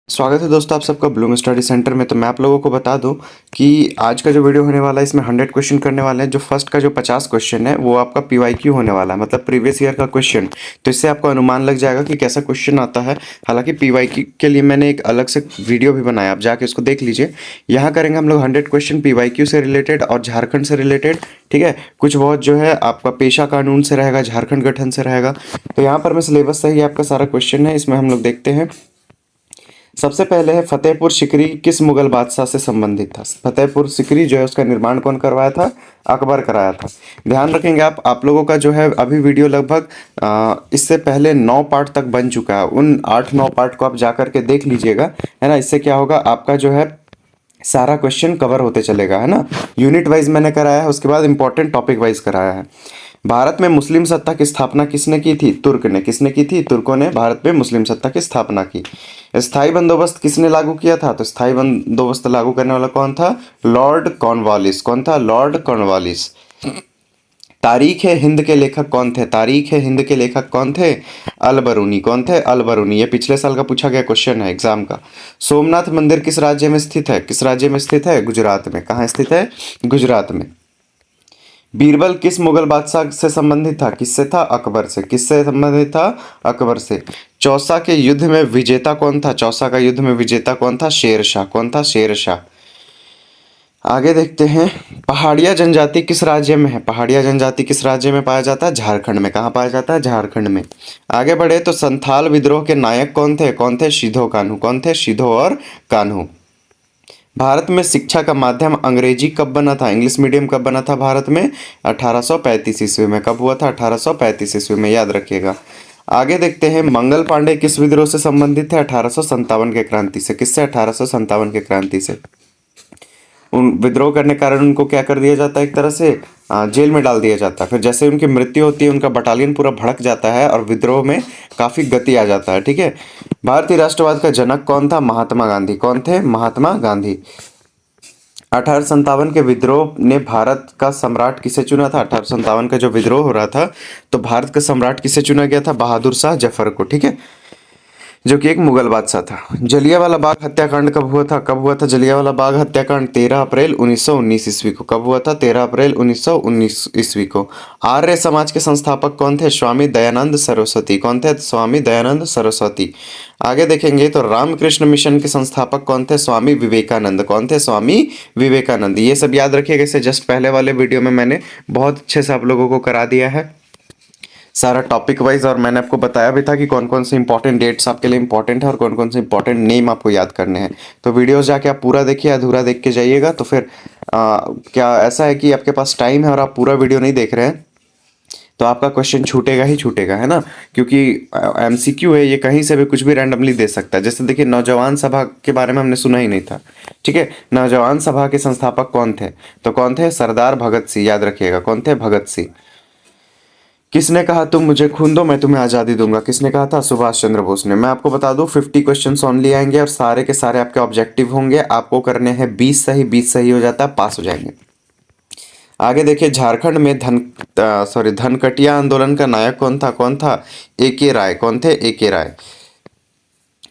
स्वागत है दोस्तों आप सबका ब्लूम स्टडी सेंटर में। तो मैं आप लोगों को बता दूं कि आज का जो वीडियो होने वाला है इसमें 100 क्वेश्चन करने वाले हैं। जो फर्स्ट का जो 50 क्वेश्चन है वो आपका पीवाईक्यू होने वाला है, मतलब प्रीवियस ईयर का क्वेश्चन। तो इससे आपको अनुमान लग जाएगा कि कैसा क्वेश्चन आता है। हालांकि पीवाईक्यू के लिए मैंने एक अलग से वीडियो भी बनाया, आप जाके उसको देख लीजिए। यहाँ करेंगे हम लोग 100 क्वेश्चन पीवाईक्यू से रिलेटेड और झारखंड से रिलेटेड। ठीक है, कुछ बहुत जो है आपका पेशा कानून से रहेगा, झारखंड गठन से रहेगा। तो यहाँ पर मैं सिलेबस सही आपका सारा क्वेश्चन है, इसमें हम लोग देखते हैं। सबसे पहले है फतेहपुर सिकरी किस मुगल बादशाह से संबंधित था। फतेहपुर सिकरी जो है उसका निर्माण कौन करवाया था? अकबर कराया था। ध्यान रखेंगे आप लोगों का जो है अभी वीडियो लगभग इससे पहले 9 पार्ट तक बन चुका है। उन 8-9 पार्ट को आप जा करके देख लीजिएगा, है ना। इससे क्या होगा, आपका जो है सारा क्वेश्चन कवर होते चलेगा, है ना। यूनिट वाइज मैंने कराया है, उसके बाद इंपॉर्टेंट टॉपिक वाइज कराया है। भारत में मुस्लिम सत्ता की स्थापना किसने की थी? तुर्क ने। किसने की थी? तुर्कों ने भारत में मुस्लिम सत्ता की स्थापना की। स्थायी बंदोबस्त किसने लागू किया था? तो स्थायी बंदोबस्त लागू करने वाला कौन था? Lord Cornwallis. कौन था? Lord Cornwallis. तारीख है हिंद के लेखक कौन थे? तारीख है हिंद के लेखक कौन थे? अल बरूनी। कौन थे? अल बरूनी। ये पिछले साल का पूछा गया क्वेश्चन है एग्जाम का। सोमनाथ मंदिर किस राज्य में स्थित है? किस राज्य में स्थित है? गुजरात में। कहाँ स्थित है? गुजरात में। बीरबल किस मुगल बादशाह से संबंधित था? किससे था? अकबर से। किससे संबंधित था? अकबर से। चौसा के युद्ध में विजेता कौन था? चौसा का युद्ध में विजेता कौन था? शेरशाह। कौन था? शेरशाह। आगे देखते हैं, पहाड़िया जनजाति किस राज्य में है? पहाड़िया जनजाति किस राज्य में पाया जाता है? झारखंड में। कहाँ पाया जाता है? झारखंड में। आगे बढ़े तो संथाल विद्रोह के नायक कौन थे? कौन थे? सिधो कान्हू। कौन थे? सिधो और कान्हू। भारत में शिक्षा का माध्यम अंग्रेजी कब बना था? इंग्लिश मीडियम कब बना था भारत में? 1835 ईस्वी में। कब हुआ था? 1835 ईस्वी में, याद रखिएगा। आगे देखते हैं, मंगल पांडे किस विद्रोह से संबंधित है? 1857 के क्रांति से। किससे? 1857 के क्रांति से। उन विद्रोह करने के कारण उनको क्या कर दिया जाता है? एक तरह से जेल में डाल दिया जाता है। फिर जैसे उनकी मृत्यु होती है उनका बटालियन पूरा भड़क जाता है और विद्रोह में काफ़ी गति आ जाता है। ठीक है। भारतीय राष्ट्रवाद का जनक कौन था? महात्मा गांधी। कौन थे? महात्मा गांधी। 1857 के विद्रोह ने भारत का सम्राट किसे चुना था? 1857 का जो विद्रोह हो रहा था तो भारत का सम्राट किसे चुना गया था? बहादुर शाह जफर को। ठीक है, जो कि एक मुगल बादशाह था। जलियांवाला बाग हत्याकांड कब हुआ था? कब हुआ था जलियांवाला बाग हत्याकांड? 13 अप्रैल 1919 ईस्वी को। कब हुआ था? 13 अप्रैल 1919 ईस्वी को। आर्य समाज के संस्थापक कौन थे? स्वामी दयानंद सरस्वती। कौन थे? स्वामी दयानंद सरस्वती। आगे देखेंगे तो रामकृष्ण मिशन के संस्थापक कौन थे? स्वामी विवेकानंद। कौन थे? स्वामी विवेकानंद। ये सब याद रखिएगा, इसे जस्ट पहले वाले वीडियो में मैंने बहुत अच्छे से आप लोगों को करा दिया है सारा टॉपिक वाइज, और मैंने आपको बताया भी था कि कौन कौन से इंपॉर्टेंट डेट्स आपके लिए इंपॉर्टेंट है और कौन कौन से इंपॉर्टेंट नेम आपको याद करने हैं। तो वीडियोस जाके आप पूरा देखिए, अधूरा देख के जाइएगा तो फिर क्या ऐसा है कि आपके पास टाइम है और आप पूरा वीडियो नहीं देख रहे हैं तो आपका क्वेश्चन छूटेगा ही छूटेगा, है ना। क्योंकि एमसीक्यू है, ये कहीं से भी कुछ भी रैंडमली दे सकता है। जैसे देखिए, नौजवान सभा के बारे में हमने सुना ही नहीं था। ठीक है, नौजवान सभा के संस्थापक कौन थे? तो कौन थे? सरदार भगत सिंह। याद रखिएगा, कौन थे? भगत सिंह। किसने कहा तुम मुझे खून दो मैं तुम्हें आज़ादी दूंगा? किसने कहा था? सुभाष चंद्र बोस ने। मैं आपको बता दूं 50 क्वेश्चंस ओनली आएंगे और सारे के सारे आपके ऑब्जेक्टिव होंगे। आपको करने हैं 20 सही, 20 सही हो जाता है पास हो जाएंगे। आगे देखिए, झारखंड में धनकटिया आंदोलन का नायक कौन था? कौन था? ए के राय। कौन थे? ए के राय।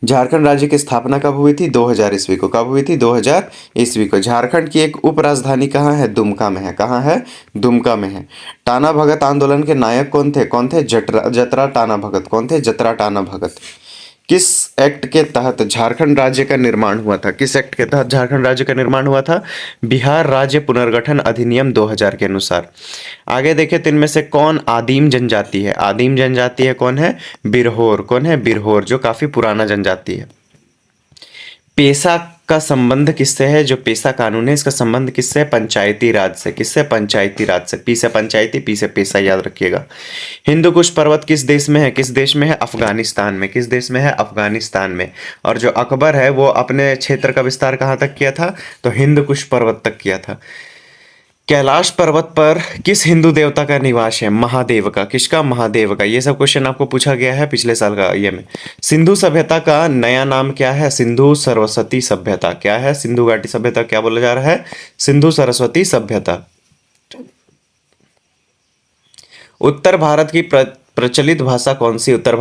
झारखंड राज्य की स्थापना कब हुई थी? 2000 ईस्वी को। कब हुई थी? 2000 ईस्वी को। झारखंड की एक उप राजधानी कहाँ है? दुमका में है। कहाँ है? दुमका में है। टाना भगत आंदोलन के नायक कौन थे? कौन थे? जतरा टाना भगत। कौन थे? जतरा टाना भगत। किस एक्ट के तहत झारखंड राज्य का निर्माण हुआ था? किस एक्ट के तहत झारखंड राज्य का निर्माण हुआ था? बिहार राज्य पुनर्गठन अधिनियम 2000 के अनुसार। आगे देखिए, तो इनमें से कौन आदिम जनजाति है? आदिम जनजाति है कौन है? बिरहोर। कौन है? बिरहोर, जो काफी पुराना जनजाति है। पेशा का संबंध किससे है? जो पेशा कानून है इसका संबंध किससे है? पंचायती राज से। किससे? पंचायती राज से। पी से पंचायती, पी से पेशा, याद रखिएगा। हिंदू कुश पर्वत किस देश में है? किस देश में है? अफगानिस्तान में। किस देश में है? अफगानिस्तान में। और जो अकबर है वो अपने क्षेत्र का विस्तार कहाँ तक किया था? तो हिंद कुश पर्वत तक किया था। कैलाश पर्वत पर किस हिंदू देवता का निवास है? महादेव का। किसका? महादेव का। ये सब क्वेश्चन आपको पूछा गया है पिछले साल का ये में। सिंधु सभ्यता का नया नाम क्या है? सिंधु सरस्वती सभ्यता। क्या है? सिंधु घाटी सभ्यता क्या बोला जा रहा है? सिंधु सरस्वती सभ्यता। उत्तर भारत की प्रचलित भाषा कौन सी? उत्तर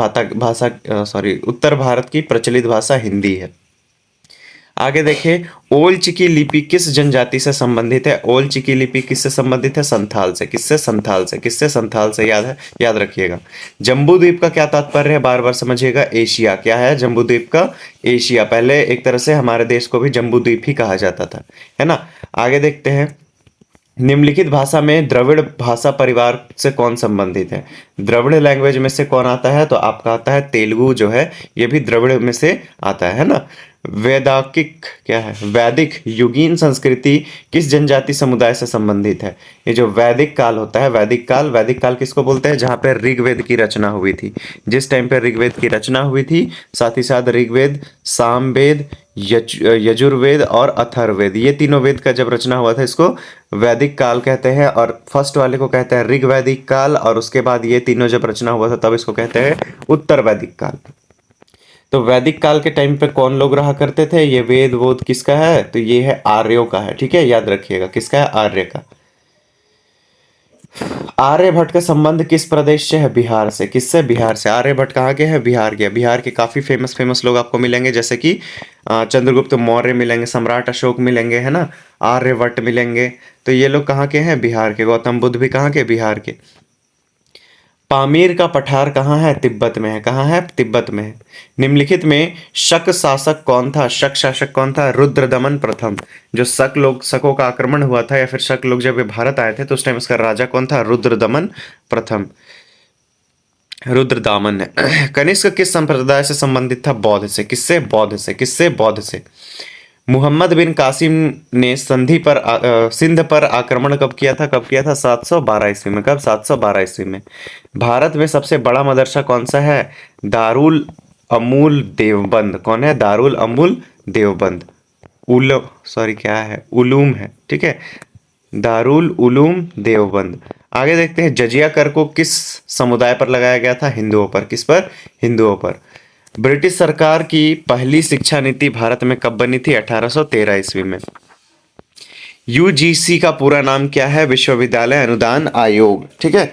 भारत की प्रचलित भाषा हिंदी है। आगे देखिए, ओल चिकी लिपि किस जनजाति से संबंधित है? ओल चिकी लिपि किससे संबंधित है? संथाल से। किससे? संथाल से। किससे? संथाल से। याद है, याद रखिएगा। जम्बू द्वीप का क्या तात्पर्य है? बार बार समझिएगा। एशिया। क्या है जम्बू द्वीप का? एशिया। पहले एक तरह से हमारे देश को भी जम्बू द्वीप ही कहा जाता था, है ना। आगे देखते हैं, निम्नलिखित भाषा में द्रविड़ भाषा परिवार से कौन संबंधित है? द्रविड़ लैंग्वेज में से कौन आता है? तो आपका आता है तेलुगु, जो है ये भी द्रविड़ में से आता है ना। वैदिक क्या है? वैदिक युगीन संस्कृति किस जनजाति समुदाय से संबंधित है? ये जो वैदिक काल होता है, वैदिक काल किसको बोलते हैं? जहाँ पे ऋग्वेद की रचना हुई थी। जिस टाइम पे ऋग्वेद की रचना हुई थी, साथ ही साथ ऋग्वेद, सामवेद, यजुर्वेद और अथर्ववेद, ये तीनों वेद का जब रचना हुआ था, इसको वैदिक काल कहते हैं। और फर्स्ट वाले को कहते हैं ऋग्वैदिक काल, और उसके बाद ये तीनों जब रचना हुआ था तब इसको कहते हैं उत्तर वैदिक काल। तो वैदिक काल के टाइम पे कौन लोग रहा करते थे? ये वेद वोद किसका है? तो ये है आर्यों का है, ठीक है, याद रखिएगा। किसका है? आर्य का। आर्यभट्ट का संबंध किस प्रदेश से है? बिहार से। किससे? बिहार से। आर्यभट्ट कहाँ के हैं? बिहार के। बिहार के काफी फेमस फेमस लोग आपको मिलेंगे, जैसे कि चंद्रगुप्त मौर्य मिलेंगे, सम्राट अशोक मिलेंगे, है ना, आर्यभट्ट मिलेंगे। तो ये लोग कहाँ के हैं? बिहार के। गौतम बुद्ध भी कहाँ के? बिहार के। पामीर का पठार कहाँ है? तिब्बत में है। कहाँ है? तिब्बत में है। निम्नलिखित में शक शासक कौन था? शक शासक कौन था? रुद्रदमन प्रथम। जो शकों का आक्रमण हुआ था, या फिर शक लोग जब ये भारत आए थे तो उस टाइम इसका राजा कौन था? रुद्रदमन प्रथम। रुद्रदामन है। कनिष्क किस संप्रदाय से संबंधित था? बौद्ध से। किससे? बौद्ध से। किससे? बौद्ध से। मुहम्मद बिन कासिम ने सिंध पर आक्रमण कब किया था? कब किया था? 712 ईस्वी में। कब? 712 ईस्वी में। भारत में सबसे बड़ा मदरसा कौन सा है? दारुल अमूल देवबंद। कौन है? दारुल अमूल देवबंद। उल सॉरी क्या है? उलूम है, ठीक है, दारुल उलूम देवबंद। आगे देखते हैं, जजिया कर को किस समुदाय पर लगाया गया था? हिंदुओं पर। किस पर? हिंदुओं पर। ब्रिटिश सरकार की पहली शिक्षा नीति भारत में कब बनी थी? 1813 ईस्वी में। यूजीसी का पूरा नाम क्या है? विश्वविद्यालय अनुदान आयोग, ठीक है।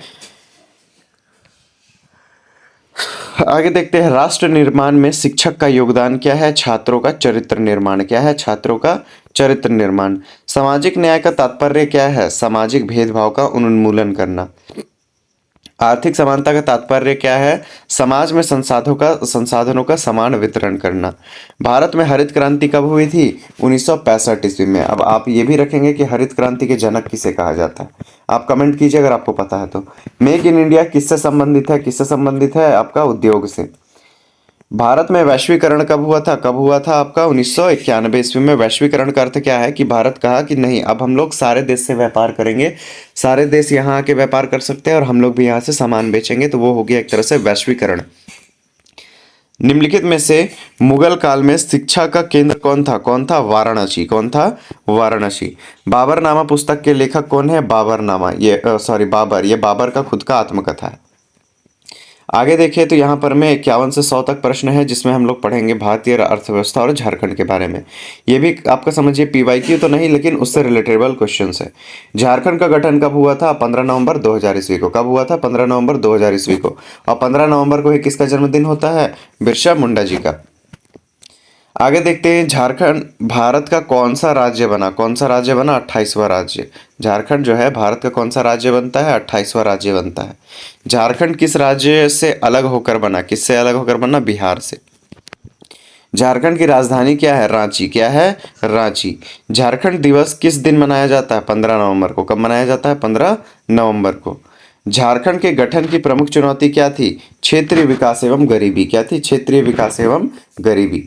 आगे देखते हैं, राष्ट्र निर्माण में शिक्षक का योगदान क्या है? छात्रों का चरित्र निर्माण। क्या है? छात्रों का चरित्र निर्माण। सामाजिक न्याय का तात्पर्य क्या है? सामाजिक भेदभाव का उन्मूलन करना। आर्थिक समानता का तात्पर्य क्या है? समाज में संसाधनों का समान वितरण करना। भारत में हरित क्रांति कब हुई थी? 1965 ईस्वी में। अब आप ये भी रखेंगे कि हरित क्रांति के जनक किसे कहा जाता है, आप कमेंट कीजिए अगर आपको पता है तो। मेक इन इंडिया किससे संबंधित है? किससे संबंधित है? आपका उद्योग से। भारत में वैश्वीकरण कब हुआ था? कब हुआ था आपका? 1991 ईस्वी में। वैश्वीकरण का अर्थ क्या है कि भारत कहा कि नहीं, अब हम लोग सारे देश से व्यापार करेंगे, सारे देश यहाँ आके व्यापार कर सकते हैं और हम लोग भी यहाँ से सामान बेचेंगे, तो वो हो गया एक तरह से वैश्वीकरण। निम्नलिखित में से मुगल काल में शिक्षा का केंद्र कौन था? कौन था? वाराणसी। कौन था? वाराणसी। बाबरनामा पुस्तक के लेखक कौन है? बाबरनामा, ये बाबर, ये बाबर का खुद का आत्मकथा है। आगे देखिए तो यहाँ पर में 51 से 100 तक प्रश्न है, जिसमें हम लोग पढ़ेंगे भारतीय अर्थव्यवस्था और झारखंड के बारे में। ये भी आपका समझिए पीवाईक्यू तो नहीं, लेकिन उससे रिलेटेबल क्वेश्चन है। झारखंड का गठन कब हुआ था? 15 नवंबर 2000 ईस्वी को। कब हुआ था? 15 नवंबर 2000 ईस्वी को। और 15 नवंबर को ही किसका जन्मदिन होता है? बिरसा मुंडा जी का। आगे देखते हैं, झारखंड भारत का कौन सा राज्य बना? कौन सा राज्य बना? 28वां राज्य। झारखंड जो है भारत का कौन सा राज्य बनता है? 28वां राज्य बनता है। झारखंड किस राज्य से अलग होकर बना? किससे अलग होकर बना? बिहार से। झारखंड की राजधानी क्या है? रांची। क्या है? रांची। झारखंड दिवस किस दिन मनाया जाता है? 15 नवंबर को। कब मनाया जाता है? 15 नवंबर को। झारखंड के गठन की प्रमुख चुनौती क्या थी? क्षेत्रीय विकास एवं गरीबी। क्या थी? क्षेत्रीय विकास एवं गरीबी।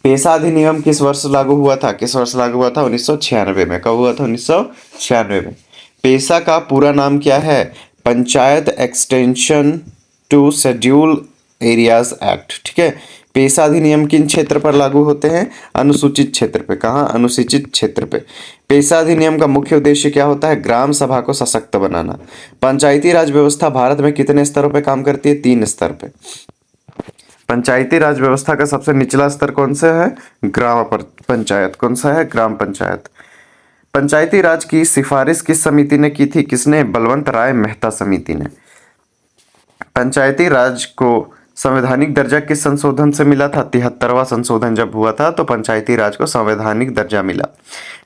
पेशा अधिनियम किस वर्ष लागू हुआ था? किस वर्ष लागू हुआ था? 1996 में। कब हुआ था? 1996 में। पेशा का पूरा नाम क्या है? Panchayat Extension to Schedule Areas Act, ठीक है। पेशा अधिनियम किन क्षेत्र पर लागू होते हैं? अनुसूचित क्षेत्र पे। कहाँ? अनुसूचित क्षेत्र पे। पेशा अधिनियम का मुख्य उद्देश्य क्या होता है? ग्राम सभा को सशक्त बनाना। पंचायती राज व्यवस्था भारत में कितने स्तरों पे काम करती है? 3 स्तर पे। पंचायती राज व्यवस्था का सबसे निचला स्तर कौन सा है? ग्राम पंचायत। कौन सा है? ग्राम पंचायत। पंचायती राज की सिफारिश किस समिति ने की थी? किसने? बलवंत राय मेहता समिति ने। पंचायती राज को संवैधानिक दर्जा किस संशोधन से मिला था? 73वां संशोधन जब हुआ था तो पंचायती राज को संवैधानिक दर्जा मिला।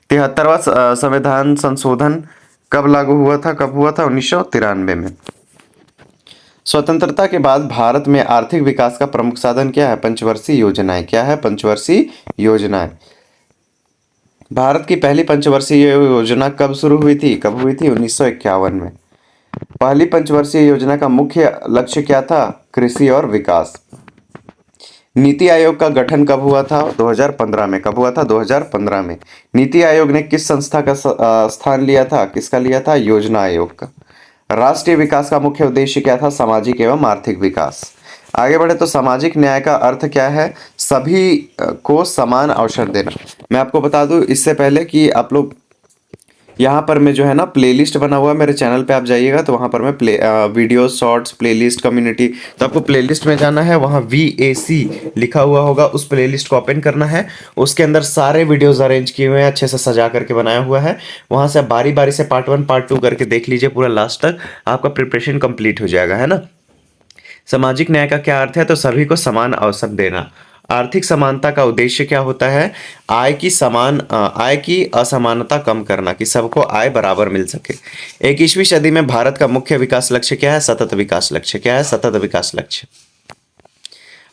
73वां संविधान संशोधन कब लागू हुआ था? कब हुआ था? 1993 में। स्वतंत्रता के बाद भारत में आर्थिक विकास का प्रमुख साधन क्या है? पंचवर्षीय योजनाएं। क्या है? पंचवर्षीय योजनाएं। भारत की पहली पंचवर्षीय योजना कब शुरू हुई थी? कब हुई थी? 1951 में। पहली पंचवर्षीय योजना का मुख्य लक्ष्य क्या था? कृषि और विकास। नीति आयोग का गठन कब हुआ था? 2015 में। कब हुआ था? 2015 में। नीति आयोग ने किस संस्था का स्थान लिया था? किसका लिया था? योजना आयोग का। राष्ट्रीय विकास का मुख्य उद्देश्य क्या था? सामाजिक एवं आर्थिक विकास। आगे बढ़े तो सामाजिक न्याय का अर्थ क्या है? सभी को समान अवसर देना। मैं आपको बता दूं इससे पहले कि आप लोग यहाँ पर मैं जो है ना प्लेलिस्ट बना हुआ है मेरे चैनल पे, आप जाइएगा तो वहाँ पर मैं वीडियो शॉर्ट्स प्लेलिस्ट कम्युनिटी, तो आपको प्लेलिस्ट में जाना है, वहाँ VAC लिखा हुआ होगा, उस प्लेलिस्ट को ओपन करना है। उसके अंदर सारे वीडियोस अरेंज किए हुए हैं, अच्छे से सजा करके बनाया हुआ है। वहाँ से बारी बारी से पार्ट 1 पार्ट 2 करके देख लीजिए पूरा लास्ट तक, आपका प्रिपरेशन कंप्लीट हो जाएगा, है ना। सामाजिक न्याय का क्या अर्थ है? तो सभी को समान अवसर देना। आर्थिक समानता का उद्देश्य क्या होता है? आय की असमानता कम करना, कि सबको आय बराबर मिल सके। 21वीं सदी में भारत का मुख्य विकास लक्ष्य क्या है? सतत विकास लक्ष्य। क्या है? सतत विकास लक्ष्य।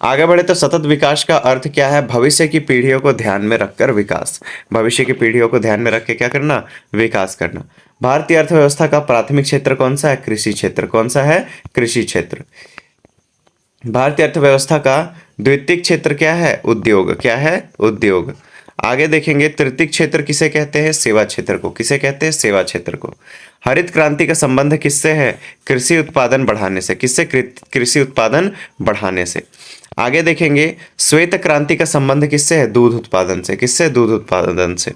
आगे बढ़े तो सतत विकास का अर्थ क्या है? भविष्य की पीढ़ियों को ध्यान में रखकर विकास। भविष्य की पीढ़ियों को ध्यान में रख के क्या करना? विकास करना। भारतीय अर्थव्यवस्था का प्राथमिक क्षेत्र कौन सा है? कृषि क्षेत्र। कौन सा है? कृषि क्षेत्र। भारतीय अर्थव्यवस्था का द्वितीयक क्षेत्र क्या है? उद्योग। क्या है? उद्योग। आगे देखेंगे तृतीयक क्षेत्र किसे कहते हैं? सेवा क्षेत्र को। किसे कहते हैं? सेवा क्षेत्र को। हरित क्रांति का संबंध किससे है? कृषि उत्पादन बढ़ाने से। किससे? कृषि उत्पादन बढ़ाने से। आगे देखेंगे श्वेत क्रांति का संबंध किससे है? दूध उत्पादन से। किससे? दूध उत्पादन से।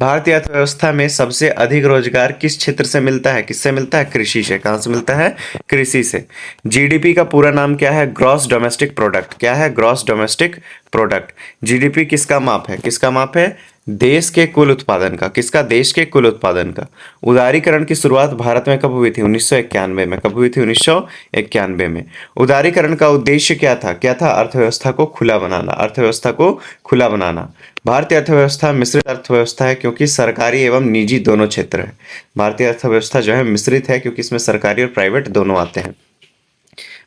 भारतीय अर्थव्यवस्था में सबसे अधिक रोजगार किस क्षेत्र से मिलता है? किससे मिलता है? कृषि से। कहां से मिलता है? कृषि से। जीडीपी का पूरा नाम क्या है? Gross domestic product. क्या है? Gross domestic product. जीडीपी किसका माप है? किसका माप है? देश के कुल उत्पादन का। किसका? देश के कुल उत्पादन का। उदारीकरण की शुरुआत भारत में कब हुई थी? 1991 में। कब हुई थी? 1991 में। उदारीकरण का उद्देश्य क्या था? क्या था? अर्थव्यवस्था को खुला बनाना। अर्थव्यवस्था को खुला बनाना। भारतीय अर्थव्यवस्था मिश्रित अर्थव्यवस्था है क्योंकि सरकारी एवं निजी दोनों क्षेत्र है। भारतीय अर्थव्यवस्था जो है मिश्रित है क्योंकि इसमें सरकारी और प्राइवेट दोनों आते हैं।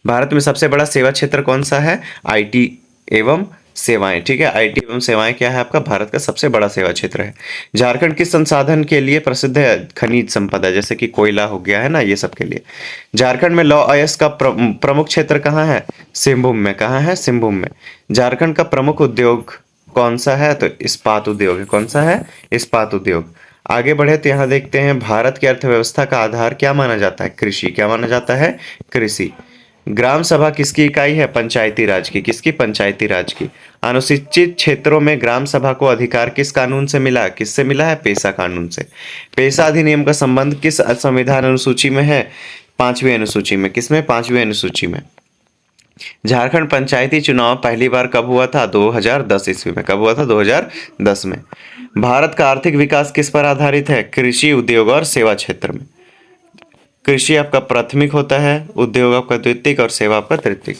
भारत में सबसे बड़ा सेवा क्षेत्र कौन सा है? आईटी एवं सेवाएं। ठीक है, आईटी एवं सेवाएं क्या है आपका? भारत का सबसे बड़ा सेवा क्षेत्र है। झारखंड किस संसाधन के लिए प्रसिद्ध है? खनिज संपदा, जैसे कि कोयला हो गया है ना, ये सब के लिए। झारखंड में लौह अयस्क का प्रमुख क्षेत्र कहाँ है? सिंहभूम में। कहाँ है? सिंहभूम में। झारखंड का प्रमुख उद्योग कौन सा है? तो इस्पात उद्योग है। कौन सा है? इस्पात उद्योग। आगे बढ़े तो यहाँ देखते हैं भारत की अर्थव्यवस्था का आधार क्या माना जाता है? कृषि। क्या माना जाता है? कृषि। ग्राम सभा किसकी इकाई है? पंचायती राज की। किसकी? पंचायती राज की। अनुसूचित क्षेत्रों में ग्राम सभा को अधिकार किस कानून से मिला? किससे मिला है? पेशा कानून से। पेशा अधिनियम का संबंध किस संविधान अनुसूची में है? 5वीं अनुसूची में। किसमें? 5वीं अनुसूची में। झारखंड पंचायती चुनाव पहली बार कब हुआ था? 2010 ईस्वी में। कब हुआ था? 2010 में। भारत का आर्थिक विकास किस पर आधारित है? कृषि, उद्योग और सेवा क्षेत्र में। कृषि आपका प्राथमिक होता है, उद्योग आपका द्वितीयक और सेवा आपका तृतीयक।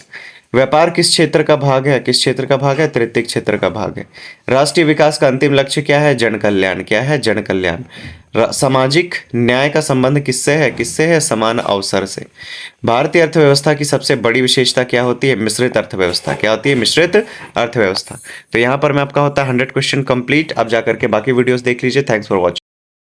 व्यापार किस क्षेत्र का भाग है? किस क्षेत्र का भाग है? तृतीयक क्षेत्र का भाग है। राष्ट्रीय विकास का अंतिम लक्ष्य क्या है? जन कल्याण। क्या है? जन कल्याण। सामाजिक न्याय का संबंध किससे है? किससे है? समान अवसर से। भारतीय अर्थव्यवस्था की सबसे बड़ी विशेषता क्या होती है? मिश्रित अर्थव्यवस्था। क्या होती है? मिश्रित अर्थव्यवस्था। तो यहाँ पर मैं आपका होता है 100 क्वेश्चन कंप्लीट। अब जाकर के बाकी वीडियोस देख लीजिए। Thanks for watching.